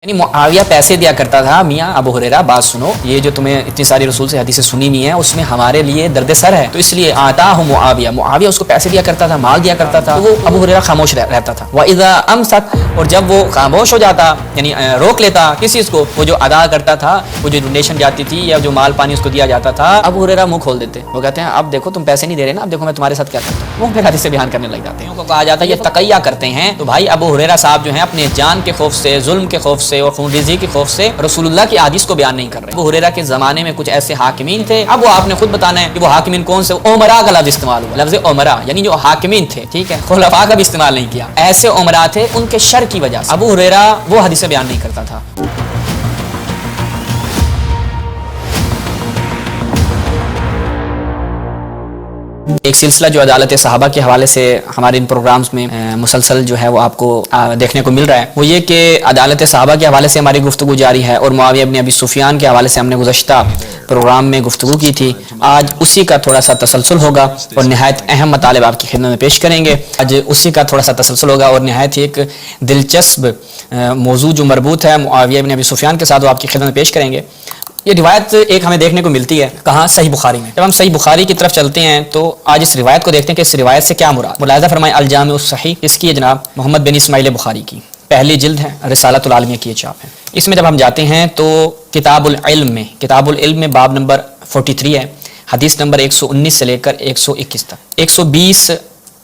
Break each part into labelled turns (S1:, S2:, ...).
S1: یعنی معاویہ پیسے دیا کرتا تھا، میاں ابو ہریرہ بات سنو، یہ جو تمہیں اتنی ساری رسول سے حدیثیں سنی ہوئی ہیں اس میں ہمارے لیے درد سر ہے، تو اس لیے آتا ہوں معاویہ اس کو پیسے دیا کرتا تھا، مال دیا کرتا تھا، تو وہ ابو ہریرہ خاموش رہتا تھا۔ وَإِذَا أَمْسَكَ، اور جب وہ خاموش ہو جاتا یعنی روک لیتا کسی چیز کو، وہ جو ادا کرتا تھا، وہ جو ڈونیشن جاتی تھی یا جو مال پانی اس کو دیا جاتا تھا، ابو ہریرہ منہ کھول دیتے، وہ کہتے ہیں اب دیکھو تم پیسے نہیں دے رہے نا، اب دیکھو میں تمہارے ساتھ کیا کرتا ہوں، وہ پھر حدیث سے بیان کرنے لگ جاتے ہیں۔ ان کو کہا جاتا ہے یہ تقیہ کرتے ہیں، تو بھائی ابو ہریرہ صاحب جو ہیں اپنے جان کے خوف سے، ظلم کے خوف سے اور خونریزی کے خوف سے رسول اللہ کی احادیث کو بیان نہیں کر رہے۔ ابو ہریرہ کے زمانے میں کچھ ایسے حاکمین تھے، اب وہ آپ نے خود بتانا ہے کہ وہ حاکمین کون سے، امراء کا لفظ استعمال ہوا، لفظ امراء یعنی جو حاکمین تھے، ٹھیک ہے، خلفاء کا بھی استعمال نہیں کیا، ایسے امراء تھے، ان کے شر کی وجہ سے ابو ہریرہ وہ حدیث بیان نہیں کرتا تھا۔ ایک سلسلہ جو عدالت صحابہ کے حوالے سے ہمارے ان پروگرامز میں مسلسل جو ہے وہ آپ کو دیکھنے کو مل رہا ہے، وہ یہ کہ عدالت صحابہ کے حوالے سے ہماری گفتگو جاری ہے، اور معاویہ بن ابی سفیان کے حوالے سے ہم نے گزشتہ پروگرام میں گفتگو کی تھی، آج اسی کا تھوڑا سا تسلسل ہوگا اور نہایت اہم مطالب آپ کی خدمت میں پیش کریں گے۔ آج اسی کا تھوڑا سا تسلسل ہوگا اور نہایت ایک دلچسپ موضوع جو مربوط ہے معاویہ بن ابی سفیان کے ساتھ وہ آپ کی خدمت میں پیش کریں گے۔ یہ روایت ایک ہمیں دیکھنے کو ملتی ہے، کہاں؟ صحیح بخاری میں۔ جب ہم صحیح بخاری کی طرف چلتے ہیں تو آج اس روایت کو دیکھتے ہیں کہ اس روایت سے کیا مراد۔ ملاحظہ فرمائیں الجامع الصحیح، اس کی جناب محمد بن اسماعیل بخاری کی پہلی جلد ہے، رسالۃ العالمیہ کی یہ چاپ ہے۔ اس میں جب ہم جاتے ہیں تو کتاب العلم میں باب نمبر 43 ہے، حدیث نمبر 119 سے لے کر 121 تک، 120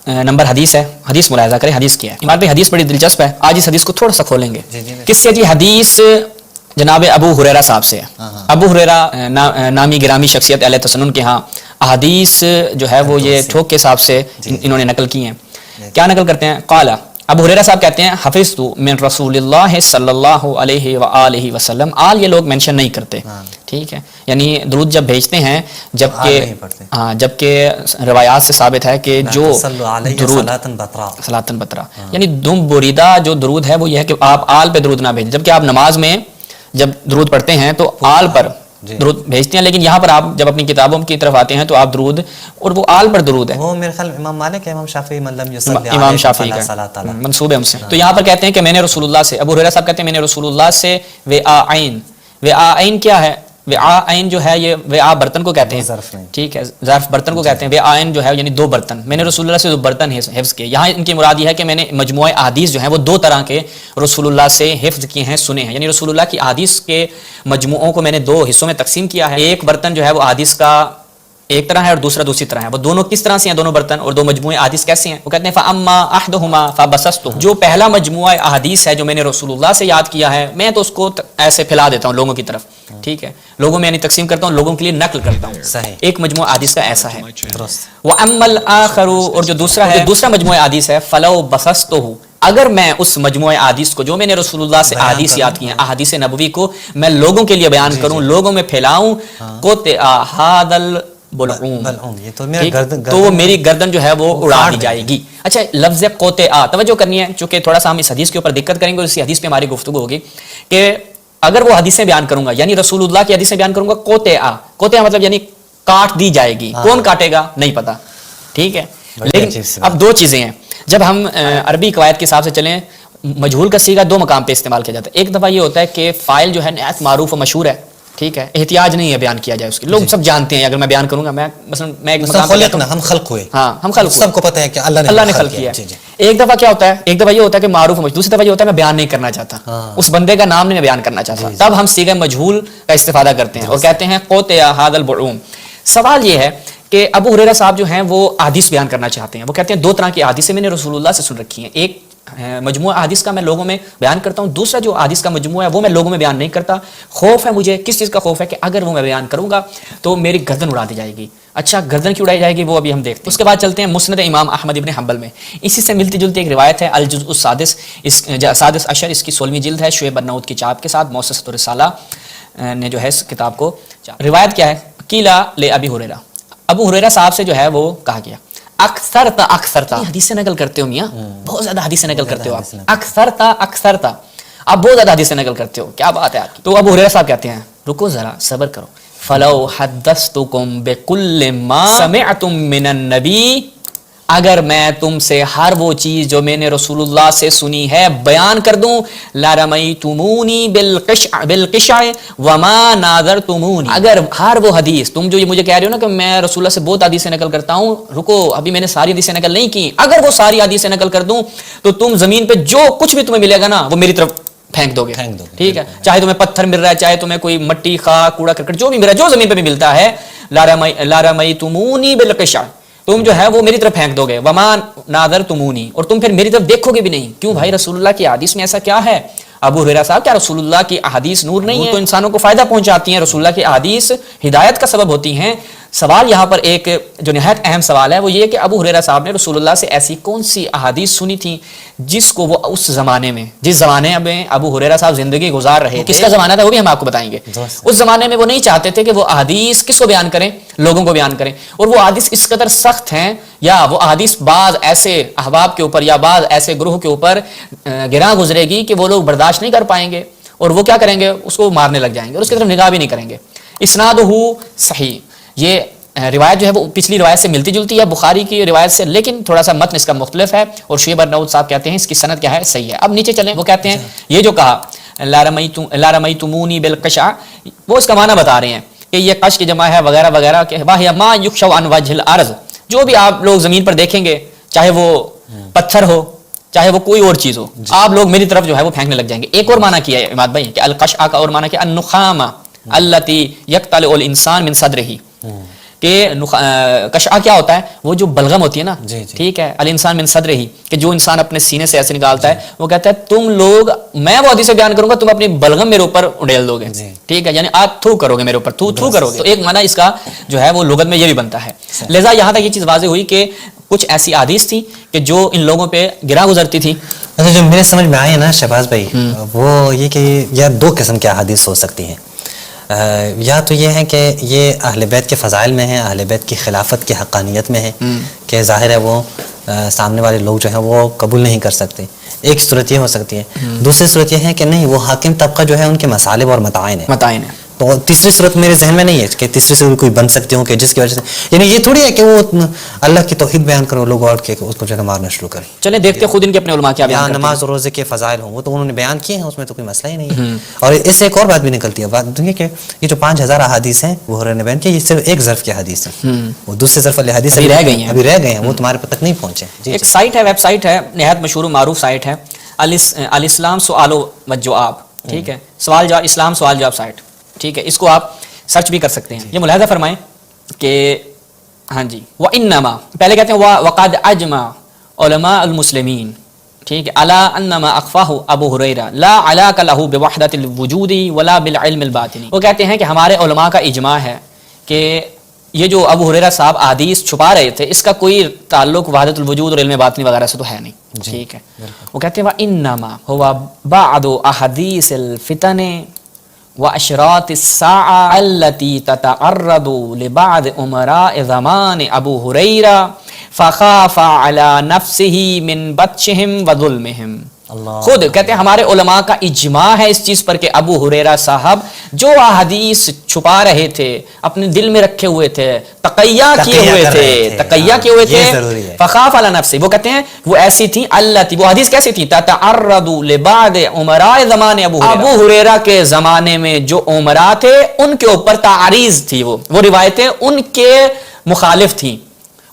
S1: نمبر حدیث ہے۔ حدیث ملاحظہ کریں، حدیث کیا ہے؟ ہمارے پہ حدیث بڑی دلچسپ ہے، آج اس حدیث کو تھوڑا سا کھولیں گے۔ کس سے؟ جی حدیث جناب ابو ہریرہ صاحب سے۔ ابو ہریرہ نامی گرامی شخصیت اہل تسنن کے ہاں احادیث جو ہے وہ یہ ٹھوک کے حساب سے انہوں نے نقل کی ہیں۔ کیا نقل کرتے ہیں؟ قال، ابو ہریرہ صاحب کہتے ہیں حفظت من رسول اللہ صلی اللہ علیہ وآلہ وسلم، آل یہ لوگ مینشن نہیں کرتے، ٹھیک ہے، یعنی درود جب بھیجتے ہیں جبکہ روایات سے ثابت ہے کہ جو درود صلاۃً بطرا یعنی دم بریدہ جو درود ہے وہ یہ ہے کہ آپ آل پہ درود نہ بھیجیں، جبکہ آپ نماز میں جب درود پڑھتے ہیں تو آل پر درود بھیجتے ہیں، لیکن یہاں پر آپ جب اپنی کتابوں کی طرف آتے ہیں تو آپ درود، اور وہ آل پر درود ہے، وہ میرے خیال امام مالک ہے، امام شافعی کا منسوب ہے ہم سے۔ تو یہاں پر کہتے ہیں کہ میں نے رسول اللہ سے، ابو ہریرہ صاحب کہتے ہیں میں نے رسول اللہ سے وعائن کیا ہے؟ وعائن جو ہے یہ وعاء برتن کو کہتے ہیں، ٹھیک ہے، ظرف برتن کو کہتے ہیں، وعائن جو ہے یعنی دو برتن، میں نے رسول اللہ سے دو برتن حفظ کیے۔ یہاں ان کی مراد یہ ہے کہ میں نے مجموعہ احادیث جو ہیں وہ دو طرح کے رسول اللہ سے حفظ کیے ہیں، سنے ہیں، یعنی رسول اللہ کی احادیث کے مجموعوں کو میں نے دو حصوں میں تقسیم کیا ہے، ایک برتن جو ہے وہ احادیث کا ایک طرح ہے اور دوسرا دوسری طرح ہے، وہ دونوں کس طرح سے ہیں دونوں برتن اور دو مجموعے احادیث کیسے ہیں؟ وہ کہتے ہیں فاما احدہما فبسطہ، جو پہلا مجموعہ احادیث ہے جو میں نے رسول اللہ سے یاد کیا ہے میں تو اس کو ایسے پھیلا دیتا ہوں لوگوں کی طرف، ٹھیک ہے، لوگوں میں یعنی تقسیم کرتا ہوں، لوگوں کے لیے نقل کرتا ہوں، ایک مجموعہ احادیث کا ایسا ہے۔ واما الاخر، اور جو دوسرا ہے، دوسرا مجموعہ احادیث ہے، فلو بسطہ، اگر میں اس مجموعہ احادیث کو جو میں نے رسول اللہ سے احادیث یاد کی ہیں، احادیث نبوی کو میں لوگوں کے لیے بیان کروں، لوگوں میں پھیلاؤں، تو وہ میری گردن جو ہے وہ اڑا دی جائے گی۔ اچھا، لفظ قوتآ توجہ کرنی ہے، چونکہ تھوڑا سا ہم اس حدیث کے اوپر دقت کریں گے اور اسی حدیث پہ ہماری گفتگو ہوگی کہ اگر وہ حدیثیں بیان کروں گا یعنی رسول اللہ کی حدیثیں بیان کروں گا، قوتآ مطلب یعنی کاٹ دی جائے گی، کون کاٹے گا نہیں پتا، ٹھیک ہے، لیکن اب دو چیزیں ہیں، جب ہم عربی قواعد کے حساب سے چلیں مجہول کا صیغہ دو مقام پہ استعمال کیا جاتا ہے، ایک دفعہ یہ ہوتا ہے کہ فاعل جو ہے نہایت معروف و مشہور ہے، ٹھیک ہے، احتیاج نہیں ہے بیان کیا جائے اس کی، لوگ سب جانتے ہیں، اگر میں بیان کروں گا ہم خلق ہوئے، سب کو پتہ ہے کہ اللہ نے خلق کیا ہے۔ ایک دفعہ کیا ہوتا ہے، ایک دفعہ یہ ہوتا ہے کہ معروف و مشہور، دوسری دفعہ یہ ہوتا ہے میں بیان نہیں کرنا چاہتا، اس بندے کا نام نہیں بیان کرنا چاہتا، تب ہم صیغہ مجہول کا استفادہ کرتے ہیں اور کہتے ہیں قوتآ ھذا البعوم۔ سوال یہ ہے کہ ابو ہریرہ صاحب جو ہیں وہ احادیث بیان کرنا چاہتے ہیں، وہ کہتے ہیں دو طرح کی احادیثیں میں نے رسول اللہ سے سن رکھی ہیں، ایک مجموعہ احادیث کا میں لوگوں میں بیان کرتا ہوں، دوسرا جو احادیث کا مجموعہ ہے وہ میں لوگوں میں بیان نہیں کرتا، خوف ہے مجھے، کس چیز کا خوف ہے کہ اگر وہ میں بیان کروں گا تو میری گردن اڑا دی جائے گی۔ اچھا، گردن کیوں اڑائی جائے گی وہ ابھی ہم دیکھتے ہیں۔ اس کے بعد چلتے ہیں مسند امام احمد ابن حنبل میں، اسی سے ملتی جلتی ایک روایت ہے، الجزء السادس عشر، اس کی 16ویں جلد ہے، شعیب برناؤت کی چاپ کے ساتھ، مؤسسۃ الرسالہ نے جو ہے اس کتاب کو، روایت کیا ہے، قیلا لابی ہریرہ، ابو ہریرہ صاحب سے جو ہے وہ کہا گیا، اکثرتا حدیثیں نقل کرتے ہو میاں، بہت زیادہ حدیثیں نقل کرتے ہو آپ، اکثرتا آپ بہت زیادہ حدیثیں نقل کرتے ہو، کیا بات ہے آپ کی۔ تو ابو ہریرہ صاحب کہتے ہیں رکو ذرا صبر کرو، فلو حدثتکم بکل ما سمعتم من النبی अगर मैं तुमसे हर वो चीज जो मैंने रसूलुल्लाह से सुनी है बयान कर दूं, ला रमैतुमूनी बिलकिशा वमा नाज़रतुमूनी, अगर हर वो हदीस तुम जो ये मुझे कह रहे हो ना कि मैं रसूलुल्लाह से बहुत हदीसें नकल करता हूं, रुको अभी मैंने सारी हदीसें नकल नहीं की, अगर वो सारी हदीसें नकल कर दूं तो तुम जमीन पे जो कुछ भी तुम्हें मिलेगा ना वो मेरी तरफ फेंक दोगे। ठीक है, चाहे तुम्हें पत्थर मिल रहा है, चाहे तुम्हें कोई मट्टी खाक कूड़ा करकट जो भी मिल रहा है, जो जमीन पे भी मिलता है, ला रमैतुमूनी बिलकिशा, तुम जो है वो मेरी तरफ फेंक दोगे, वमा नादर तुमूनी, और तुम फिर मेरी तरफ देखोगे भी नहीं। क्यों भाई, रसूलुल्लाह की हदीस में ऐसा क्या है? अबू हुरैरा साहब, क्या रसूलुल्लाह की अहादीस नूर नहीं है? तो इंसानों को फायदा पहुंचाती हैं, रसूलुल्लाह की अहादीस हिदायत का सबब होती हैं। सवाल यहाँ पर एक जो निहायत अहम सवाल है वो ये कि अबू हुरैरा साहब ने रसूलुल्लाह से ऐसी कौन सी अहादीस सुनी थी जिसको वो उस जमाने में, जिस जमाने में अबू हुरैरा साहब जिंदगी गुजार रहे थे, किसका जमाना था वो भी हम आपको बताएंगे। उस जमाने में वो नहीं चाहते थे कि वो अहादीस किसको बयान करें, लोगों को बयान करें, और वो अहादीस इस कदर सख्त हैं, या वो अहादीस बाज ऐसे अहबाब के ऊपर या बाज ऐसे ग्रोह के ऊपर गिरा गुजरेगी कि वो लोग बर्दाश्त नहीं कर पाएंगे, और वो क्या करेंगे, उसको मारने लग जाएंगे और उसकी तरफ निगाह भी नहीं करेंगे। इस्नादुहु सही, ये रिवायत जो है वो पिछली रिवायत से मिलती जुलती है, बुखारी की रिवायत से, लेकिन थोड़ा सा मतन इसका मुख्तलिफ है, और शुएब अर्नऊद साहब कहते हैं इसकी सनद क्या है, सही है। अब नीचे चलें, वो कहते हैं ये जो कहा ला रमैतुमूनी बिलकिशा, वो इसका माना बता रहे हैं कि ये कश की जमा है वगैरह वगैरह के, वाह मा युक्शव अन वजहिल अर्ज़, जो भी आप लोग जमीन पर देखेंगे, चाहे वो पत्थर हो चाहे वो कोई और चीज हो, आप लोग मेरी तरफ जो है वो फेंकने लग जाएंगे। एक और माना किया है इमाद भाई कि अल-कशआ का और माना किया अन-नुखामा अल्लती यक्तलुल इंसान मिन सदरिही, कि कशआ क्या होता है, वो जो बलगम होती है ना, ठीक है, अल इंसान मिन सदरिही, कि जो इंसान अपने सीने से ऐसे निकालता है, वो कहता है तुम लोग, मैं वो हदीस बयान करूंगा, तुम अपनी बलगम मेरे ऊपर उड़ेल दोगे, ठीक है, यानी आप थू करोगे मेरे ऊपर, थू करोगे। तो एक माना इसका जो है वो लुगत में ये भी बनता है। लिहाजा यहां तक ये चीज वाज़ेह हुई कि कुछ ऐसी हदीस थी कि जो इन लोगों पे गिरा गुजरती थी।
S2: अच्छा, जो मेरे समझ में आए है ना शहबाज भाई, वो ये कि यार दो किस्म की हदीस हो सकती हैं। या तो ये है कि ये अहले बैत के फ़ज़ाइल में है, अहले बैत की खिलाफत की हक़ानियत में है, कि ज़ाहिर है वो सामने वाले लोग जो हैं वो कबूल नहीं कर सकते। एक सूरत ये हो सकती है। दूसरी सूरत ये है कि नहीं, वो हाकिम तबका जो है उनके मसालिब और मताइन है। तो तीसरी सूरत मेरे जहन में नहीं है कि तीसरी सूरत कोई बन सकती हो कि जिसकी वजह से, यानी ये थोड़ी है कि वो अल्लाह की तौहीद बयान करो, लोग और के उसको जो मारना शुरू करें।
S1: चले देखते खुद इनके अपने उलमा क्या बयान करते हैं।
S2: नमाज और रोजे के फजाइल हों वो तो उन्होंने बयान किए हैं, उसमें तो कोई मसला ही नहीं है। और इससे एक और बात भी निकलती है, बात दुनिया के ये जो 5000 अहादीस हैं वो हुरैरा ने बयान किए, ये सिर्फ एक ज़र्फ की हदीस है, वो दूसरे ज़र्फ वाली हदीस अभी रह गई हैं, वो तुम्हारे तक नहीं पहुंचे।
S1: एक साइट है, वेबसाइट है, निहायत मशहूर मारूफ साइट है, अल इस्लाम सवाल व जवाब, ठीक है, सवाल जवाब, इस्लाम सवाल जवाब साइट, ठीक है, इसको आप सर्च भी कर सकते हैं। ये मुलाहिज़ा फरमाएं कि हाँ जी, व इन्नमा, पहले कहते हैं वक़द अजमा उलमा अल मुस्लिमीन, ठीक है, अला अन्नमा अख़फ़ाहु अबू हुरैरा ला अलाक़ लहु बिवहदतिल वुजूदी वला बिल इल्मिल बातिनी। वो कहते हैं कि हमारे उलमा का इजमा है कि ये जो अबू हुरैरा साहब हदीस छुपा रहे थे, इसका कोई ताल्लुक वहदतुल वजूद और इल्म बातिनी वगैरह से तो है नहीं, ठीक है। वो कहते हैं व इन्नमा हुवा बअदु अहदीसिल फितने व अशरातिस साआ अल्लती ततअर्रदु लिबाद उमराए ज़मान अबू हुरैरा फ़ख़ाफ़ा अला नफ्सिही मिन बत्शिहिम व ज़ुल्मिहिम। खुद कहते हैं हमारे उलमा का इजमा है इस चीज पर कि अबू हुरैरा साहब जो हदीस छुपा रहे थे, अपने दिल में रखे हुए थे, तकैया किए हुए थे, फ़ख़ाफ़ अला नफ्सी, वो कहते हैं वो ऐसी थी, अल्लती, वो हदीस कैसी थी, ततअर्रदु लिबाद उमराए ज़मान अबू हुरैरा के जमाने में जो उमरा थे उनके ऊपर तारीज थी, वो रिवायतें उनके मुखालिफ थी,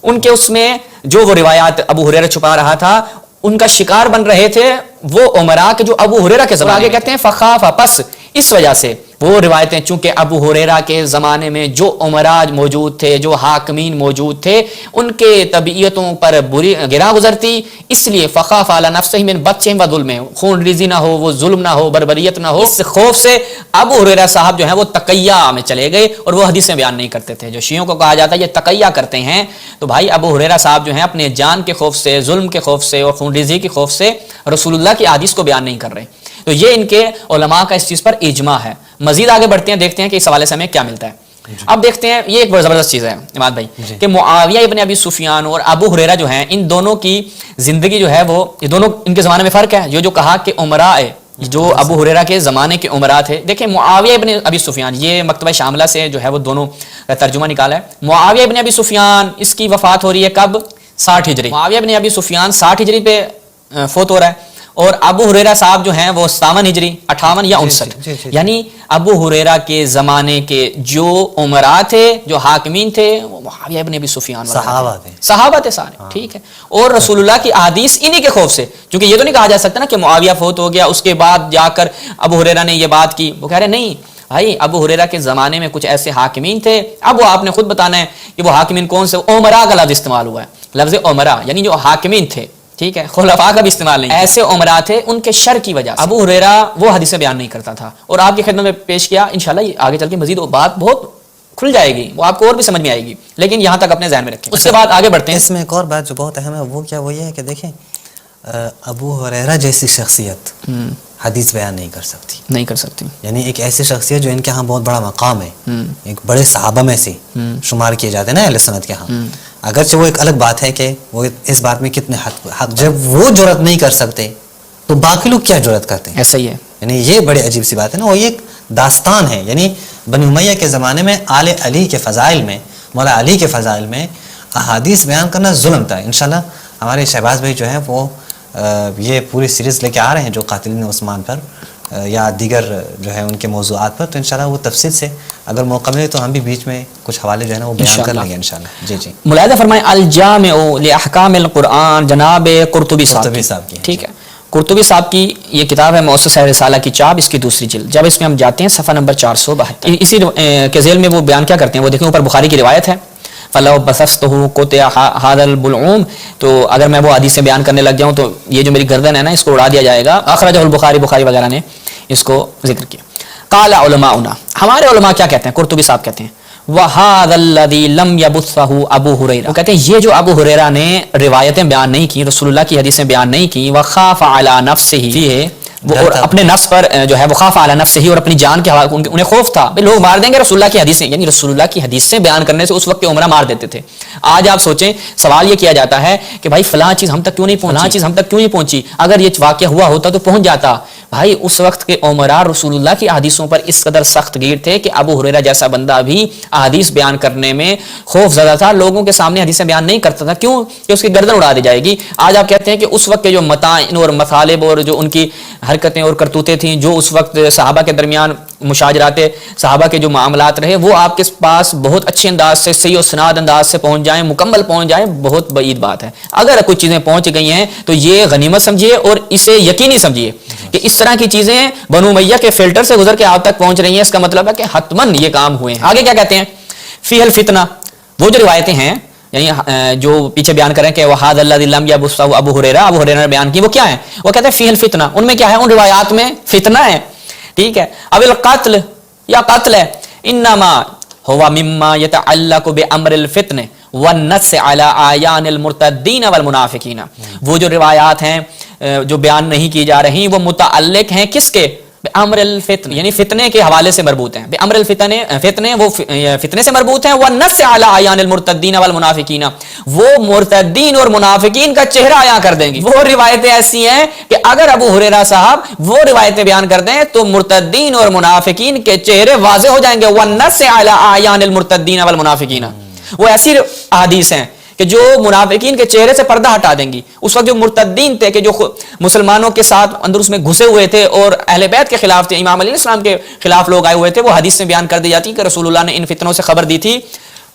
S1: उनके उसमें जो वो रिवायात अबू हुरैरा छुपा रहा था उनका शिकार बन रहे थे वो उमरा के जो अबू हुरैरा के ज़माने, आगे कहते हैं फ़ख़ाफ़ा, पस इस वजह से वो रिवायतें चूंकि अबू हुरैरा के ज़माने में जो उमराज मौजूद थे, जो हाकिमीन मौजूद थे, उनके तबीयतों पर बुरी गिरा गुजरती, इसलिए फ़ख़ाफ़ा अला नफ्सिही मिन बत्शिहिम व ज़ुल्मिहिम, खून रेज़ी ना हो, वो जुल्म ना हो, बर्बरियत ना हो, इस खौफ से अबू हुरैरा साहब जो है वो तकैया में चले गए और वो हदीसें बयान नहीं करते थे। जो शियों को कहा जाता है ये तकैया करते हैं, तो भाई अबू हुरैरा साहब जो है अपने जान के खौफ से, जुल्म के खौफ से और खून रेज़ी के खौफ से रसूलुल्लाह की हदीस को बयान नहीं कर रहे। तो ये इनके उलमा का इस चीज पर इजमा है। मजीद आगे बढ़ते हैं, देखते हैं कि इस हवाले से हमें क्या मिलता है। अब देखते हैं, ये एक बड़ी जबरदस्त चीज है इमाद भाई कि मुआविया इब्न अबी सुफियान और अबू हुरैरा जो हैं, इन दोनों की जिंदगी जो है वो, ये दोनों इनके जमाने में फर्क है। जो कहा कि उमरा जो अबू हुरैरा के ज़माने के उमरा थे, देखिए मुआविया इब्न अबी सुफियान, ये मकतबा शामिला से जो है वो दोनों का तर्जुमा निकाला है। मुआविया इब्न अबी सुफियान, इसकी वफात हो रही है कब? 60 हिजरी, मुआविया इब्न अबी सुफियान 60 हिजरी पे फोत हो रहा है, और अबू हुरैरा साहब जो हैं वो 57 हिजरी 58 या 59। यानी अबू हुरैरा के ज़माने के जो उमरा थे, जो हाकिमीन थे, वो मुआविया इब्न अबी सुफियान सहाबा थे सारे, ठीक है। और रसूलुल्लाह की अहादीस इन्हीं के खौफ से, क्योंकि ये तो नहीं कहा जा सकता ना कि मुआविया फोत हो गया उसके बाद जाकर अबू हुरैरा ने ये बात की। वो कह रहे नहीं भाई, अबू हुरैरा के ज़माने में कुछ ऐसे हाकिमीन थे। अब वो आपने खुद बताना है कि वो हाकिमीन कौन से। उमरा का लफ्ज़ इस्तेमाल हुआ है, लफ्ज़ उमरा यानी जो हाकिमीन थे, ठीक है, खुलफा का भी इस्तेमाल नहीं। ऐसे उमरा थे, उनके शर की वजह से अबू हुरैरा वो हदीसें बयान नहीं करता था, और आपकी खिदमत में पेश किया। इंशाल्लाह आगे चल के मजीद वो बात बहुत खुल जाएगी, वो आपको और भी समझ में आएगी, लेकिन यहाँ तक अपने ज़हन में रखें। उसके बाद आगे बढ़ते हैं।
S2: इसमें एक और बात जो बहुत अहम है वो ये है कि देखें, अबू हुरैरा जैसी शख्सियत हदीस बयान नहीं कर सकती। यानी एक ऐसी शख्सियत जो इनके यहाँ बहुत बड़ा मकाम है, एक बड़े सहाबा में से शुमार किए जाते हैं ना अहले सुन्नत के यहाँ। अगरचे वो एक अलग बात है कि वो इस बात में कितने हक, जब वो जुर्रत नहीं कर सकते तो बाकी लोग क्या जुर्रत करते हैं।
S1: ऐसा ही है,
S2: यानी ये बड़ी अजीब सी बात है ना। वो ये एक दास्तान है, यानी बनी उमैया के ज़माने में आले अली के फ़ज़ाइल में, मौला अली के फ़ज़ाइल में अहादीस बयान करना जुल्म था। इंशाल्लाह हमारे शहबाज भाई जो है वो ये पूरी सीरीज़ लेके आ रहे हैं जो कातिलीन उस्मान पर या दीगर जो है उनके मौज़ूआत पर, तो इंशाल्लाह वो तफसील से अगर मौका मिले तो हम भी बीच में कुछ हवाले जो है ना वो बयान कर लेंगे इंशाल्लाह। जी
S1: मुलाहिज़ा फरमाएं अल जामिउ लि अहकामिल कुरान जनाब कुर्तुबी साहब की, ठीक है, कुर्तुबी साहब की ये किताब है मुअस्ससा रिसाला की चाप, इसकी दूसरी जिल्द। जब इसमें हम जाते हैं सफ़ा नंबर 472, इसी के ज़ेल में वो बयान क्या करते हैं, वो देखें ऊपर बुखारी की रिवायत है, फ़लौ बसस्तहु कुतिया हादल बुलऊम, तो अगर मैं वो हदीस से बयान करने लग जाऊँ तो ये जो मेरी गर्दन है ना इसको उड़ा दिया जाएगा। अखरजहुल बुखारी वगैरह ने इसको जिक्र किया। काला उलमाउना, हमारे उलमा क्या कहते हैं, कुर्तुबी साहब कहते हैं वहादल्लज़ी लम यबुस्सहु अबू हुरैरा, वो कहते हैं ये जो अबू हुरैरा ने रिवायतें बयान नहीं की, रसूलुल्लाह की हदीसें बयान नहीं की, वखाफ़ अला नफ्सिही, वो और अपने नफ्स पर जो है वो खाफ आला नफ्स ही, और अपनी जान के हवाले उन्हें खौफ था भाई लोग मार देंगे रसूलुल्लाह की हदीसें, यानी रसूलुल्लाह की हदीसें बयान करने से उस वक्त के उमरा मार देते थे। आज आप सोचें, सवाल ये किया जाता है कि भाई फलां चीज़ हम तक क्यों नहीं पहुंची, अगर ये वाक़या हुआ होता तो पहुंच जाता। भाई उस वक्त के उमरा रसूलुल्लाह की हदीसों पर इस कदर सख्त गिर थे कि अबू हुरैरा जैसा बंदा भी हदीस बयान करने में खौफ ज़दा था, लोगों के सामने हदीसें बयान नहीं करता था। क्यों? कि उसकी गर्दन उड़ा दी जाएगी। आज आप कहते हैं कि उस वक्त के जो मताइन और मसालिब और जो उनकी हरकतें और करतूतें थी, जो उस वक्त सहाबा के दरमियान मुशाजराते सहाबा के जो मामलात रहे, वो आपके पास बहुत अच्छे अंदाज से, सही और सनाद अंदाज से पहुंच जाएं, मुकम्मल पहुंच जाएं, बहुत बईद बात है। अगर कुछ चीज़ें पहुंच गई हैं तो ये गनीमत समझिए और इसे यकीनी समझिए कि इस तरह की चीज़ें बनु उमैया के फिल्टर से गुजर के आप तक पहुंच रही हैं। इसका मतलब है कि हतमन ये काम हुए हैं। आगे क्या कहते हैं, फीहल फितना, वो जो रिवायतें हैं यानी जो पीछे बयान करें कि वहादल्लज़ी लम यबुस्सहु अबू हुरैरा ने बयान की, वो क्या है, वो कहते हैं फीहल फितना, उनमें क्या है, उन रिवायात में फितना है, ठीक है। अविल कत्ल या कत्ल है, इन्नमा हुवा मिम्मा यतअल्लकु बिअम्रिल फितने वन्नस अला आयानिल मुर्तद्दीन वल मुनाफिकीन, वो जो रिवायात हैं जो बयान नहीं की जा रही वो मुतअल्लिक हैं किसके, अमरल फितने, यानी फितने के हवाले से मरबूत हैं। अमरल फितने वो फितने से मरबूत हैं। वन्नस अला आयानिल मुर्तद्दीन वल मुनाफिकीन, वो मुर्तद्दीन और मुनाफिकीन का चेहरा आया कर देंगी। वो रिवायतें ऐसी हैं कि अगर अबू हुरैरा साहब वो रिवायतें बयान कर दें तो मुर्तद्दीन और मुनाफिकीन के चेहरे वाज़े हो जाएंगे। वन्नस अला आयानिल मुर्तद्दीन वल मुनाफिकीन, वो ऐसी हदीस हैं कि जो मुनाफिकीन के चेहरे से पर्दा हटा देंगी। उस वक्त जो मुर्तद्दीन थे कि जो मुसलमानों के साथ अंदर उसमें घुसे हुए थे और अहले बैत के खिलाफ थे, इमाम अलैहिस्सलाम के खिलाफ लोग आए हुए थे, वो हदीस में बयान कर दी जाती कि रसूलुल्लाह ने इन फितनों से खबर दी थी,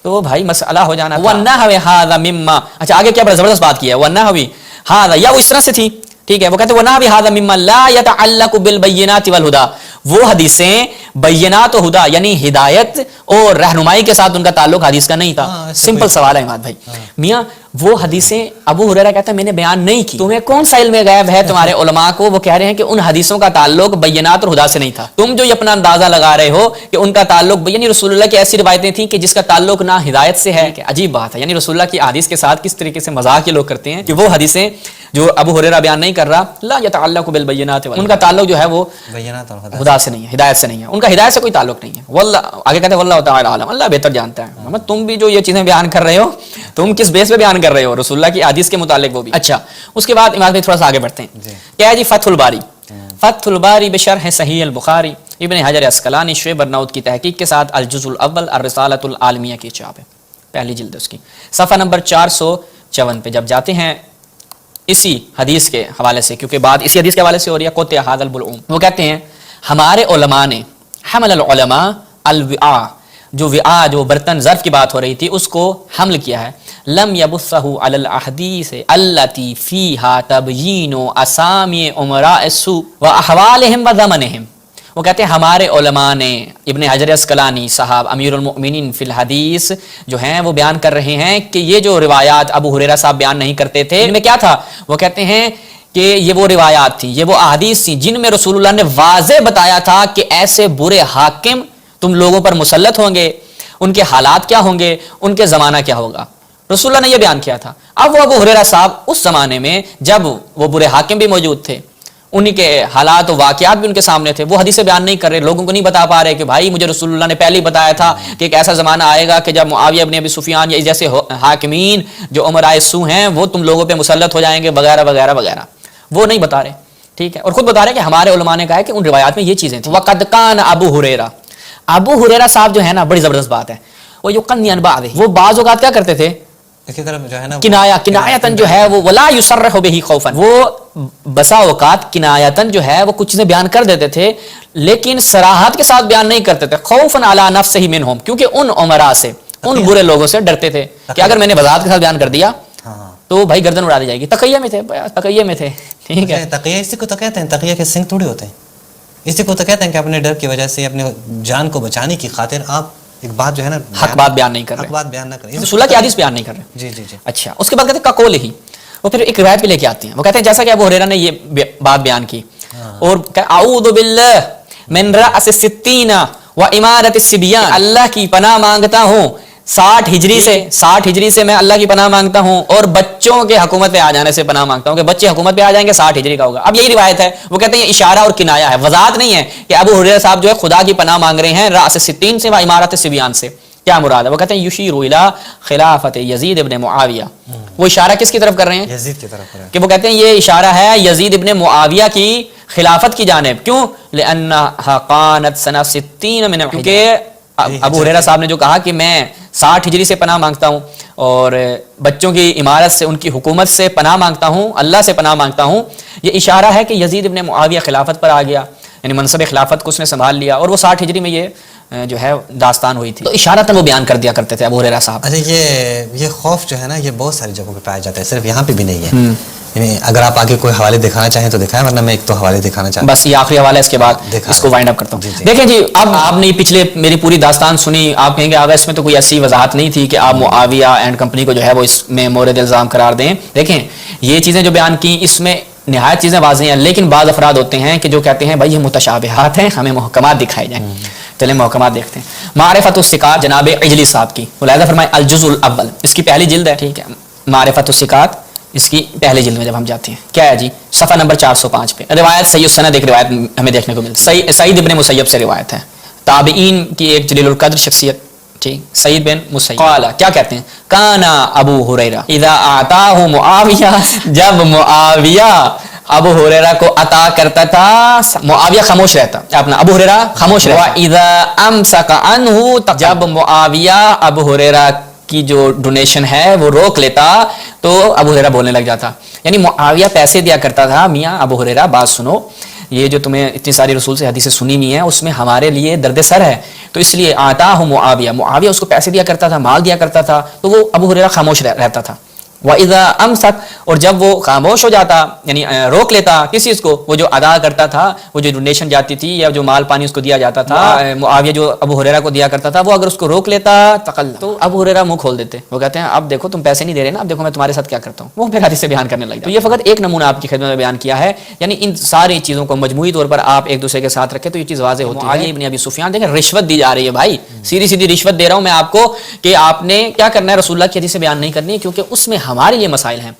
S1: तो भाई मसला हो जाना। वन्नहवी हाज़ा मिम्मा, अच्छा आगे क्या बड़ा जबरदस्त बात की है, वन्नहवी हाज़ा, या वो इस तरह से थी, ठीक है। वो कहते हैं वन्नहवी हाज़ा मिम्मा ला यतअल्लकु बिल बय्यिनाति वल हुदा, वो हदीसें बय्यनात और हुदा यानी हिदायत और रहनुमाई के साथ उनका ताल्लुक हदीस का नहीं था। सिंपल सवाल है इमाद भाई, मियाँ वो हदीसें अबू हुरैरा कहता है मैंने बयान नहीं की, तुम्हें कौन सा इल्म गैब है तुम्हारे उलमा को? वो कह रहे हैं कि उन हदीसों का ताल्लुक बय्यनात और हुदा से नहीं था। तुम जो ये अपना अंदाजा लगा रहे हो कि उनका ताल्लुक, यानी रसूलुल्लाह की ऐसी रिवायतें थी कि जिसका ताल्लुक ना हिदायत से है। कि अजीब बात है, यानी रसूलुल्लाह की हदीस के साथ किस तरीके से मजाक ये लोग करते हैं कि वो हदीसें जो अबू हुरैरा बयान नहीं कर रहा, ला यतअल्लकु बिल बय्यिनात, उनका ताल्लुक जो है वो हुदा से नहीं है, हिदायत से नहीं है, उनका हिदायत से कोई ताल्लुक नहीं है। वल्लाह, आगे कहते हैं वल्लाहु तआला आलम, अल्लाह बेहतर जानता है। मोहम्मद तुम भी जो ये चीजें बयान कर रहे हो, तुम किस बेस पे बयान कर रहे हो, रसूलुल्लाह की हदीस के मुतालिक वो भी। अच्छा, उसके बाद इमाम भाई थोड़ा सा आगे बढ़ते हैं। क्या है जी, फतहुल बारी, फतहुल बारी बिशरह सहीह अल बुखारी, इब्न हजर अस्कलानी शुएब अर्नाउत की तहकीक के साथ अल जुज़ुल अव्वल अर रिसालतुल आलमिया की छाप है, पहली जिल्द उसकी, सफ़ा नंबर 54 पे जब जाते हैं इसी हदीस के हवाले से, क्योंकि बात इसी हदीस के हवाले से हो रही है, कोते हादल बुलऊम, वो कहते हैं हमारे उलमा ने हमल अल उलमा अल विआ, जो विआ जो बर्तन ज़र्फ की बात हो रही थी उसको हमल किया है, लम यबुस्सहु अलल अहदीस अल्लती फीहा तबयीनु असामी उमरा सू व अहवालिहिम व ज़मनिहिम। वो कहते हैं हमारे उलमा ने, इब्न हजर अस्कलानी साहब अमीरुल मुमिनीन फिल हदीस जो हैं वो बयान कर रहे हैं कि ये जो रिवायात अबू हुरैरा साहब बयान नहीं करते थे, इनमें क्या था, वो कहते हैं कि ये वो रिवायात थी, ये वो अहादीस थी जिनमें रसूलुल्लाह ने वाज़े बताया था कि ऐसे बुरे हाकिम तुम लोगों पर मुसल्लत होंगे, उनके हालात क्या होंगे, उनके ज़माना क्या होगा, रसूलुल्लाह ने यह बयान किया था। अब वो अबू हुरैरा साहब उस ज़माने में जब वो बुरे हाकिम भी मौजूद थे, उन्हीं के हालात और वाक़यात भी उनके सामने थे, वो हदीसें बयान नहीं कर रहे, लोगों को नहीं बता पा रहे कि भाई मुझे रसूलुल्लाह ने पहले ही बताया था कि एक ऐसा ज़माना आएगा कि जब मुआविया इब्न अबी सुफियान या जैसे हाकिमीन जो उमराए सू हैं वो तुम लोगों पे मुसल्लत हो जाएंगे वगैरह वगैरह वगैरह, वो नहीं बता रहे, ठीक है। और खुद बता रहे कि हमारे उलमा ने कहा है कि उन रिवायात में ये चीज़ें थी। वक़द कान अबू हुरैरा, अबू हुरैरा साहब जो है ना, बड़ी ज़बरदस्त बात है, वो युक़न्नी अन बाज़, वो बाज़ औक़ात क्या करते थे,
S2: इसकी तरफ जो है ना
S1: किनायतन जो है वो वला युसर्रहु बिही खौफन, वो बसा औकात किनायतन जो है वो कुछ चीजें बयान कर देते थे लेकिन सराहत के साथ बयान नहीं करते थे, खौफन अला नफ्सिही मिनहुम, क्योंकि उन उमरा से, उन बुरे लोगों से डरते थे कि अगर मैंने वज़ाहत के साथ बयान कर दिया तो भाई गर्दन उड़ा दी जाएगी। तक़िया में थे, तक़िया में थे, ठीक है।
S2: तक़िया इसी को तो कहते हैं, तक़िया के सिंग थोड़ी होते हैं, इसी को तो कहते हैं कि अपने डर की वजह से, अपने जान को बचाने की खातिर आप एक बात जो है ना
S1: हक बात बयान नहीं कर रहे,
S2: हक बात बयान ना करें,
S1: रसूलुल्लाह की हदीस बयान नहीं कर रहे।
S2: जी जी जी।
S1: अच्छा, उसके बाद कहते हैं ककोल ही, वो फिर एक रिवायत भी लेके आती हैं, वो कहते हैं जैसा कि अबू हुरैरा ने ये बात बयान की और आऊदु बिल्लाह मिन रअस सित्तीना व इमारत सिबियान, अल्लाह की पनाह मांगता हूँ 60 हिजरी से मैं अल्लाह की पनाह मांगता हूँ और बच्चों के हुकूमत पे आ जाने से पनाह मांगता हूँ कि बच्चे हुकूमत पे आ जाएंगे 60 हिजरी का होगा। अब यही रिवायत है, वो कहते हैं ये इशारा और किनाया है, वजाहत नहीं है कि अबू हुरैरा साहब जो है खुदा की पनाह मांग रहे हैं रअस सित्तीन से व इमारत सिबियान से, क्या मुराद है, वो कहते हैं युशीरु इला खिलाफत यजीद इब्न मुआविया, वो इशारा किसकी तरफ कर रहे हैं,
S2: यजीद की तरफ,
S1: कि वो कहते हैं ये इशारा है यजीद इब्न मुआविया की खिलाफत की जानिब, क्यों, लिअन्नहा कानत सना 60 मिन, क्योंकि अबू हुरैरा साहब ने जो कहा कि मैं 60 हिजरी से पनाह मांगता हूँ और बच्चों की इमारत से, उनकी हुकूमत से पनाह मांगता हूँ, अल्लाह से पनाह मांगता हूँ, ये इशारा है कि यजीद इब्न मुआविया खिलाफत पर आ गया, यानी मनसब खिलाफत को उसने संभाल लिया और वो 60 हिजरी में ये जो है दास्तान हुई थी, तो इशारतन वो बयान कर दिया करते थे अबू हुरैरा साहब।
S2: अरे ये खौफ जो है ना ये बहुत सारी जगहों पे पाया जाता है, सिर्फ यहाँ पे भी नहीं है। यानी अगर आप आगे कोई हवाले दिखाना चाहें तो दिखाएं, वरना मैं एक तो हवाले दिखाना चाहता हूं,
S1: बस ये आखिरी हवाला है, इसके बाद इसको वाइंड अप करता हूँ। देखें जी, अब आपने पिछले मेरी पूरी दास्तान सुनी, आप कहेंगे आगे इसमें तो कोई ऐसी वजाहत नहीं थी कि आप मुआविया एंड कंपनी को जो है वो इसमें मोरद इल्ज़ाम करार दें। देखें ये चीज़ें जो बयान की इसमें नहायत चीज़ें वाज़ेह हैं, लेकिन बाज़ अफराद होते हैं कि जो कहते हैं भाई ये मुतशाबिहात हैं, हमें मुहकमात दिखाए जाएं। चलें मुहकमात देखते हैं। मारिफतुस सिकात जनाब इजली साहब की मुलाहिज़ा फरमाएं अल जुज़ुल अव्वल, इसकी पहली जिल्द है, ठीक है, मारिफतुस सिकात इसकी पहली जिल्द में जब हम जाते हैं क्या है जी, सफ़ा नंबर 405 पे रिवायत सैयद सनद एक रिवायत हमें देखने को मिलती है, सईद इब्न मुसय्यब से रिवायत है, ताबईन की एक जलीलुल कद्र शख्सियत, ठीक, सईद बिन मुसय्यब क़ाला, क्या कहते हैं, काना अबू हुरैरा इज़ा आताहु मुआविया, जब मुआविया अबू हुरैरा को अता करता था, मुआविया खामोश रहता, अपना अबू हुरैरा खामोश रहता, इज़ा अमसका अन्हु, जब मुआविया अबू हुरैरा की जो डोनेशन है वो रोक लेता तो अबू हुरैरा बोलने लग जाता, यानी मुआविया पैसे दिया करता था, मियाँ अबू हुरैरा बात सुनो, ये जो तुम्हें इतनी सारी रसूल से हदीसें सुनी हुई हैं उसमें हमारे लिए दर्द सर है, तो इसलिए आता हूँ मुआविया उसको पैसे दिया करता था, माल दिया करता था, तो वो अबू हुरैरा खामोश रहता था। वइज़ा अमसक, और जब वो खामोश हो जाता यानी रोक लेता किसी को, वो जो अदा करता था, वो जो डोनेशन जाती थी या जो माल पानी उसको दिया जाता था, मुआविया जो अबू हुरैरा को दिया करता था, वो अगर उसको रोक लेता तकल, तो अबू हुरैरा मुंह खोल देते, वो कहते हैं अब देखो तुम पैसे नहीं दे रहे ना, अब देखो मैं तुम्हारे साथ क्या करता हूँ, वो फिर हदीस से बयान करने लग। तो ये फ़कत एक नमूना आपकी खिदमत में बयान किया है, यानी इन सारी चीज़ों को मजमूई तौर पर आप एक दूसरे के साथ रखें तो ये चीज़ वाज़ेह होती है। मुआविया इब्न अबी सुफियान देखें रिश्वत दी जा रही है भाई, सीधी सीधी रिश्वत दे रहा हूँ मैं आपको कि आपने क्या करना है, रसूलुल्लाह की हदीस से बयान नहीं करनी है, क्योंकि उसमें हमारे ये मसाइल हैं।